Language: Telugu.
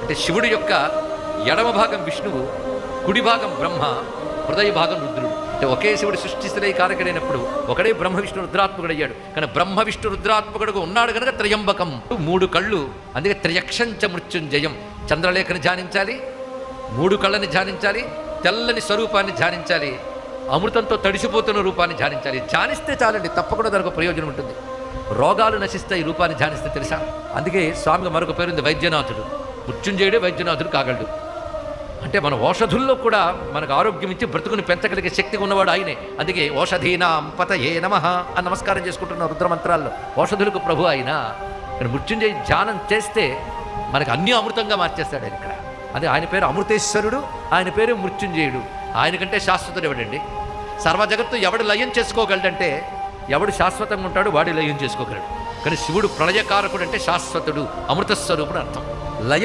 అంటే శివుడి యొక్క ఎడమ భాగం విష్ణువు, కుడి భాగం బ్రహ్మ, హృదయ భాగం రుద్రుడు. అంటే ఒకే శివుడు సృష్టిస్థితి కారకుడైనప్పుడు ఒకడే బ్రహ్మ విష్ణు రుద్రాత్మకుడయ్యాడు. కానీ బ్రహ్మ విష్ణు రుద్రాత్మకుడుగా ఉన్నాడు కనుక త్రయంబకం, 3 కళ్ళు. అందుకే త్రయక్షంచ మృత్యుంజయం. చంద్రలేఖని ధ్యానించాలి, 3 కళ్ళని ధ్యానించాలి, తెల్లని స్వరూపాన్ని ధ్యానించాలి, అమృతంతో తడిసిపోతున్న రూపాన్ని ధ్యానించాలి. ధ్యానిస్తే చాలండి, తప్పకుండా దానికి ప్రయోజనం ఉంటుంది. రోగాలు నశిస్తాయి రూపాన్ని ధ్యానిస్తే, తెలుసా? అందుకే స్వామికి మరొక పేరుంది వైద్యనాథుడు. మృత్యుంజయుడే వైద్యనాథుడు కాగలడు. అంటే మన ఔషధుల్లో కూడా మనకు ఆరోగ్యం ఇచ్చి బ్రతుకుని పెంచగలిగే శక్తి ఉన్నవాడు ఆయనే. అందుకే ఓషధీనాం పతయే నమః అని నమస్కారం చేసుకుంటున్న రుద్రమంత్రాల్లో ఓషధులకు ప్రభు ఆయన. కానీ మృత్యుంజయ ధ్యానం చేస్తే మనకు అన్ని అమృతంగా మార్చేస్తాడు ఆయన ఇక్కడ. అదే ఆయన పేరు అమృతేశ్వరుడు, ఆయన పేరు మృత్యుంజయుడు. ఆయన కంటే శాశ్వతుడు ఎవడండి? సర్వ జగత్తు ఎవడు లయం చేసుకోగలడంటే, ఎవడు శాశ్వతంగా ఉంటాడు వాడి లయం చేసుకోగలడు. కానీ శివుడు ప్రళయకారకుడు, అంటే శాశ్వతుడు, అమృతస్వరూపుడు అర్థం. లయ